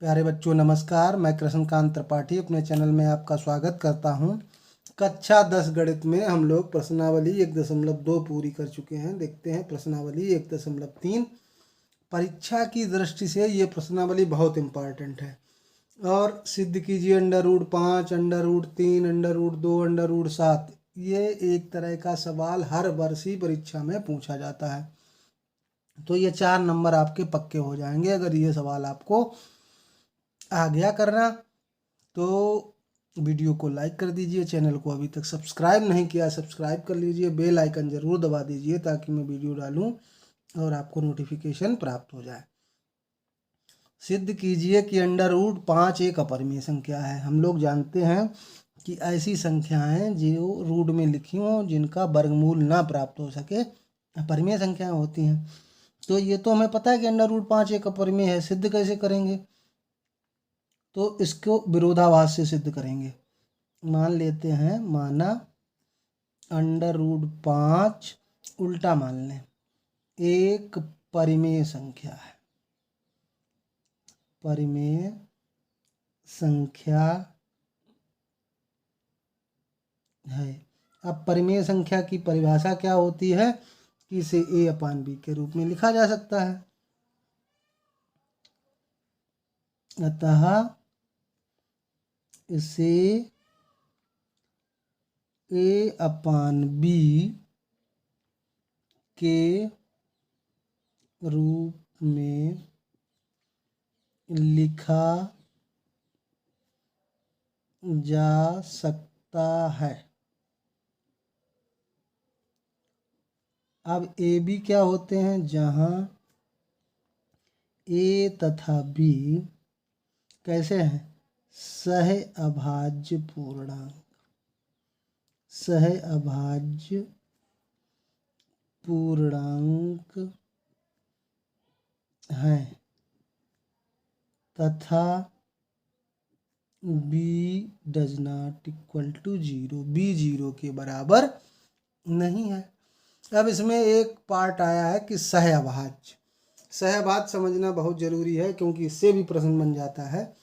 प्यारे बच्चों नमस्कार। मैं कृष्णकांत त्रिपाठी अपने चैनल में आपका स्वागत करता हूं। कक्षा 10 गणित में हम लोग प्रश्नावली 1.2 पूरी कर चुके हैं। देखते हैं प्रश्नावली 1.3। परीक्षा की दृष्टि से ये प्रश्नावली बहुत इम्पॉर्टेंट है और सिद्ध कीजिए √5, √3, √2, √7। ये एक तरह का सवाल हर वर्ष ही परीक्षा में पूछा जाता है, तो ये 4 नंबर आपके पक्के हो जाएंगे अगर ये सवाल आपको आ गया करना। तो वीडियो को लाइक कर दीजिए, चैनल को अभी तक सब्सक्राइब नहीं किया सब्सक्राइब कर लीजिए, बेल आइकन ज़रूर दबा दीजिए ताकि मैं वीडियो डालूं और आपको नोटिफिकेशन प्राप्त हो जाए। सिद्ध कीजिए कि √5 एक अपरिमेय संख्या है। हम लोग जानते हैं कि ऐसी संख्याएं जो रूट में लिखी हों जिनका वर्गमूल ना प्राप्त हो सके अपरिमेय संख्याएं होती हैं। तो ये तो हमें पता है कि √5 एक अपरिमेय है। सिद्ध कैसे करेंगे? तो इसको विरोधाभास से सिद्ध करेंगे। मान लेते हैं, माना √5 उल्टा मान लें एक परिमेय संख्या है। परिमेय संख्या है। अब परिमेय संख्या की परिभाषा क्या होती है कि इसे a/b के रूप में लिखा जा सकता है। अतः इसे a/b के रूप में लिखा जा सकता है। अब ए बी क्या होते हैं? जहाँ ए तथा बी कैसे हैं? सह अभाज्य पूर्णांक। सह अभाज्य पूर्णांक हैं तथा b does not equal to 0। b 0 के बराबर नहीं है। अब इसमें एक पार्ट आया है कि सहअभाज्य। सहअभाज्य समझना बहुत जरूरी है क्योंकि इससे भी प्रश्न बन जाता है।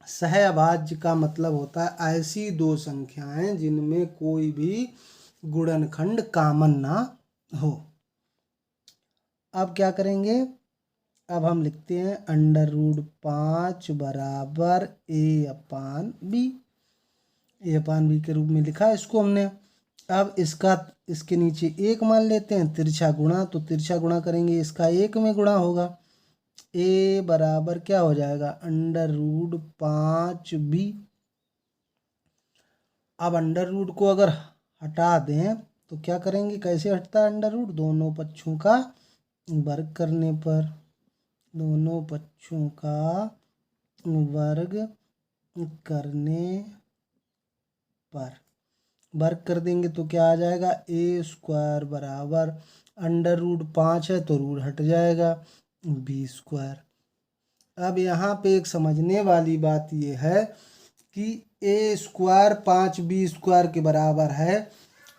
सहअभाज्य का मतलब होता है ऐसी दो संख्याएं जिनमें कोई भी गुणनखंड कॉमन ना हो। अब क्या करेंगे? अब हम लिखते हैं √5 बराबर a/b। a/b के रूप में लिखा इसको हमने। अब इसके नीचे एक मान लेते हैं, तिरछा गुणा। तो तिरछा गुणा करेंगे, इसका एक में गुणा होगा। a बराबर क्या हो जाएगा? √5b। अब अंडर को अगर हटा दें तो क्या करेंगे? कैसे हटता है अंडर? दोनों पक्षों का वर्ग करने पर। दोनों पक्षों का वर्ग करने पर वर्ग कर देंगे तो क्या आ जाएगा? a² बराबर √5 है तो रूट हट जाएगा b²। अब यहाँ पे एक समझने वाली बात ये है कि a² 5b² के बराबर है,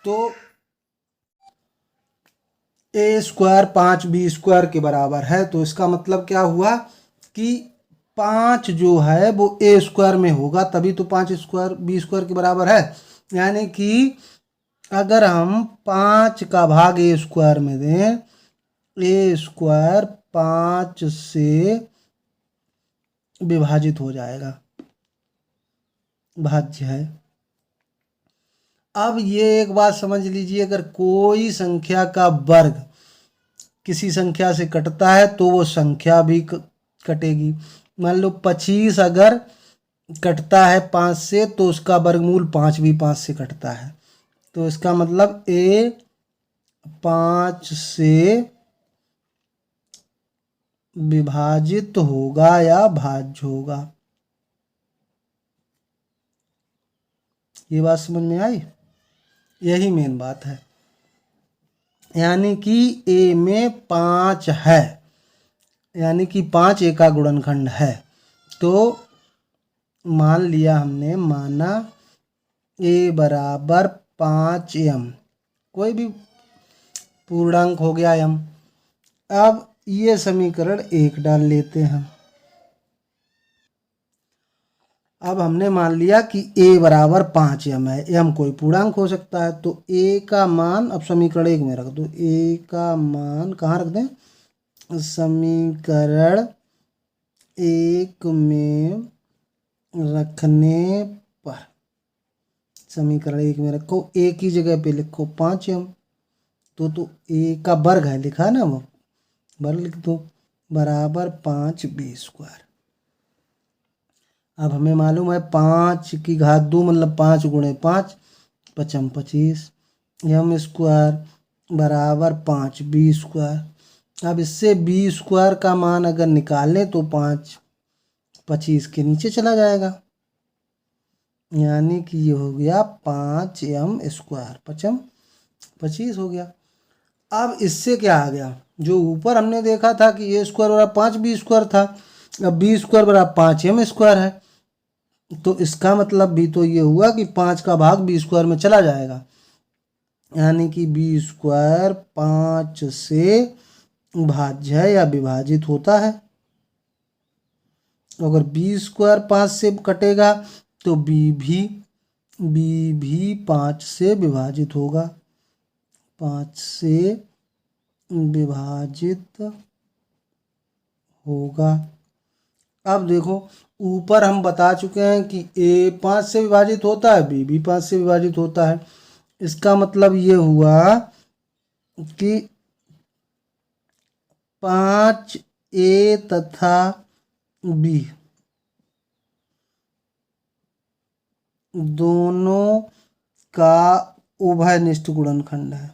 तो a² 5b² के बराबर है तो इसका मतलब क्या हुआ कि 5 जो है वो a² में होगा, तभी तो 5² b² के बराबर है। यानी कि अगर हम 5 का भाग a² में दें, a² 5 से विभाजित हो जाएगा, भाज्य है। अब ये एक बात समझ लीजिए, अगर कोई संख्या का वर्ग किसी संख्या से कटता है तो वो संख्या भी कटेगी। मान लो 25 अगर कटता है 5 से तो उसका वर्गमूल 5 भी 5 से कटता है। तो इसका मतलब a 5 से विभाजित होगा या भाज्य होगा। ये बात समझ में आई? यही मेन बात है। यानी कि a में 5 है, यानी कि 5 a का गुणनखंड है। तो मान लिया हमने, माना a बराबर 5m, कोई भी पूर्णांक हो गया m। अब ये समीकरण 1 डाल लेते हैं। अब हमने मान लिया कि a बराबर 5m है। m कोई पूर्णांक हो सकता है, तो a का मान अब समीकरण 1 में रख दो। a का मान कहाँ रख दें? समीकरण 1 में रखने पर, समीकरण 1 में रखो, a की जगह पे लिखो 5m, तो a का वर्ग है लिखा है ना, वो वर्ग लिख दो, बराबर 5b²। अब हमें मालूम है 5 की घात 2 मतलब 5 गुणे 5, 5m 25, m² बराबर 5b²। अब इससे b² का मान अगर निकालें तो 5 25 के नीचे चला जाएगा, यानी कि ये हो गया 5m², 5m 25 हो गया। अब इससे क्या आ गया, जो ऊपर हमने देखा था कि a² बराबर 5b² था, अब b² बराबर 5m² है, तो इसका मतलब भी तो ये हुआ कि 5 का भाग b² में चला जाएगा, यानी कि b² 5 से भाज्य है या विभाजित होता है। अगर b² 5 से कटेगा तो b भी 5 से विभाजित होगा, 5 से विभाजित होगा। अब देखो ऊपर हम बता चुके हैं कि a 5 से विभाजित होता है, b भी 5 से विभाजित होता है। इसका मतलब ये हुआ कि 5a तथा b दोनों का उभयनिष्ठ गुणनखंड है,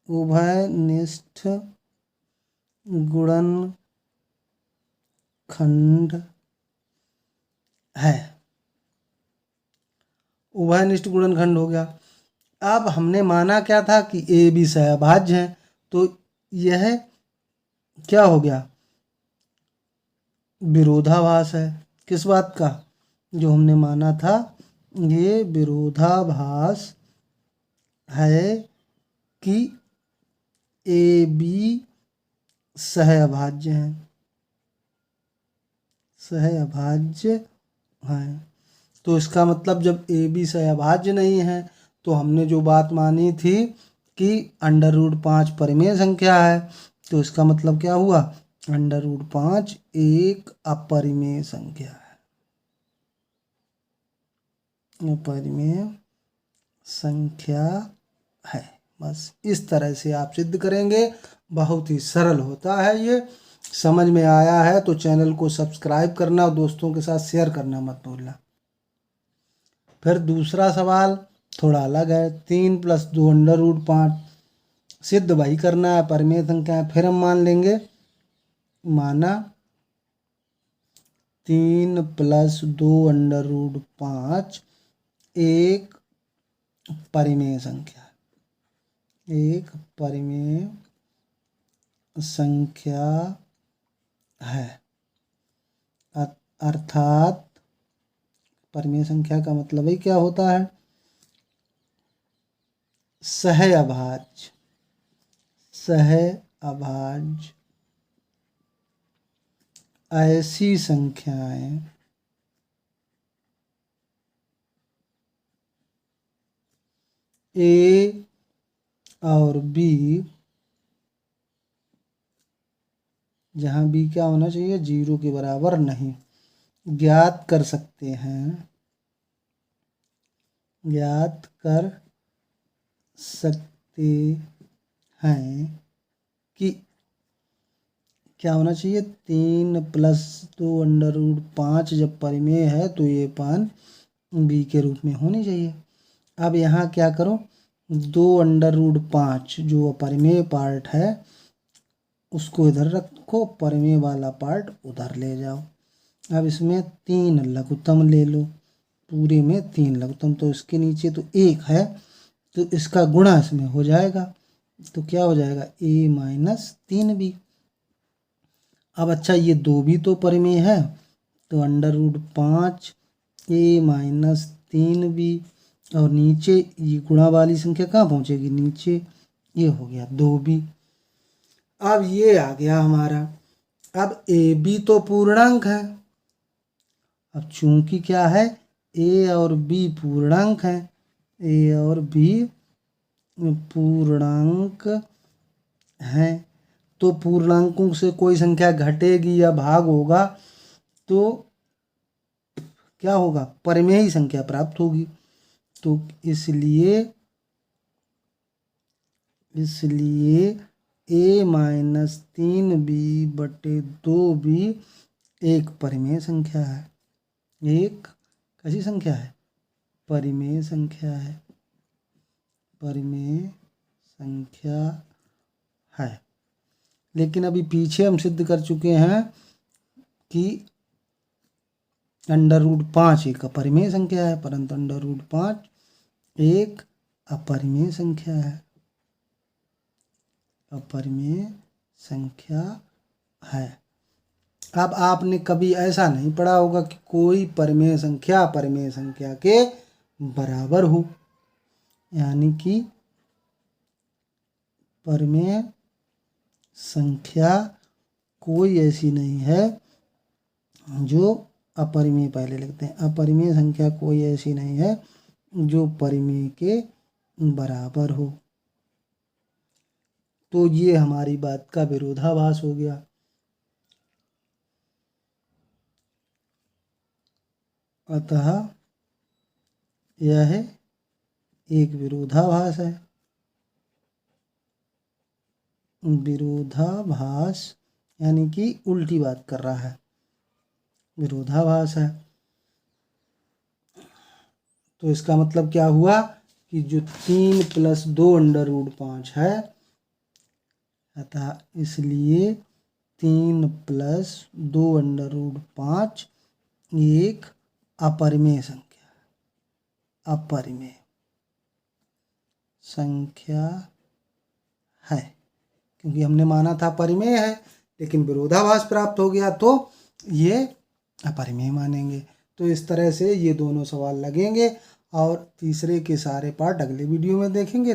उभयनिष्ठ गुणनखंड है, उभयनिष्ठ गुणनखंड हो गया। अब हमने माना क्या था कि a b सहअभाज्य है, तो यह क्या हो गया, विरोधाभास है। किस बात का? जो हमने माना था, ये विरोधाभास है कि ए बी सहअभाज्य है, सहअभाज्य है। तो इसका मतलब जब ए बी सहअभाज्य नहीं है, तो हमने जो बात मानी थी कि √5 परिमेय संख्या है, तो इसका मतलब क्या हुआ, √5 एक अपरिमेय संख्या है, अपरिमेय संख्या है। बस इस तरह से आप सिद्ध करेंगे, बहुत ही सरल होता है ये। समझ में आया है तो चैनल को सब्सक्राइब करना और दोस्तों के साथ शेयर करना मत भूलना। फिर दूसरा सवाल थोड़ा अलग है, 3 + 2 √5 सिद्ध वही करना है, परिमेय संख्या है। फिर हम मान लेंगे, माना 3 + 2 √5 एक परिमेय संख्या, एक परिमेय संख्या है। अर्थात परिमेय संख्या का मतलब ही क्या होता है, सहअभाज्य, सहअभाज्य ऐसी संख्याएं ए और बी, जहाँ बी क्या होना चाहिए, 0 के बराबर नहीं, ज्ञात कर सकते हैं, ज्ञात कर सकते हैं कि क्या होना चाहिए, 3 + 2 √5 जब परिमेय है तो ये पान बी के रूप में होनी चाहिए। अब यहाँ क्या करो, 2 √5 जो अपरिमेय पार्ट है उसको इधर रखो, परिमेय वाला पार्ट उधर ले जाओ। अब इसमें 3 लघुत्तम ले लो, पूरे में 3 लघुत्तम, तो इसके नीचे तो 1 है, तो इसका गुणा इसमें हो जाएगा, तो क्या हो जाएगा, a - 3b। अब अच्छा ये 2 भी तो परिमेय है, तो √5 a - 3b, और नीचे ये गुणा वाली संख्या कहाँ पहुँचेगी, नीचे, ये हो गया 2b। अब ये आ गया हमारा। अब ए बी तो पूर्णांक है, अब चूंकि क्या है, ए और बी पूर्णांक हैं, ए और बी पूर्णांक हैं, तो पूर्णांकों से कोई संख्या घटेगी या भाग होगा तो क्या होगा, परिमेय संख्या प्राप्त होगी। तो इसलिए a-3b/2b एक परिमेय संख्या है, एक कैसी संख्या है, परिमेय संख्या है, परिमेय संख्या है। लेकिन अभी पीछे हम सिद्ध कर चुके हैं कि √5 एक अपरिमेय संख्या है, परंतु √5 एक अपरिमेय संख्या है, अपरिमेय संख्या है। अब आपने कभी ऐसा नहीं पढ़ा होगा कि कोई परिमेय संख्या अपरिमेय संख्या के बराबर हो, यानी कि परिमेय संख्या कोई ऐसी नहीं है जो अपरिमेय, पहले लिखते हैं, अपरिमेय संख्या कोई ऐसी नहीं है जो परिमेय के बराबर हो। तो ये हमारी बात का विरोधाभास हो गया। अतः यह एक विरोधाभास है। विरोधाभास यानी कि उल्टी बात कर रहा है, विरोधाभास है। तो इसका मतलब क्या हुआ कि जो 3 + 2 √5 है, अतः इसलिए 3 + 2 √5 एक अपरिमेय संख्या, अपरिमेय संख्या है, क्योंकि हमने माना था परिमेय है, लेकिन विरोधाभास प्राप्त हो गया तो ये अपरिमेय मानेंगे। तो इस तरह से ये दोनों सवाल लगेंगे और तीसरे के सारे पार्ट अगले वीडियो में देखेंगे।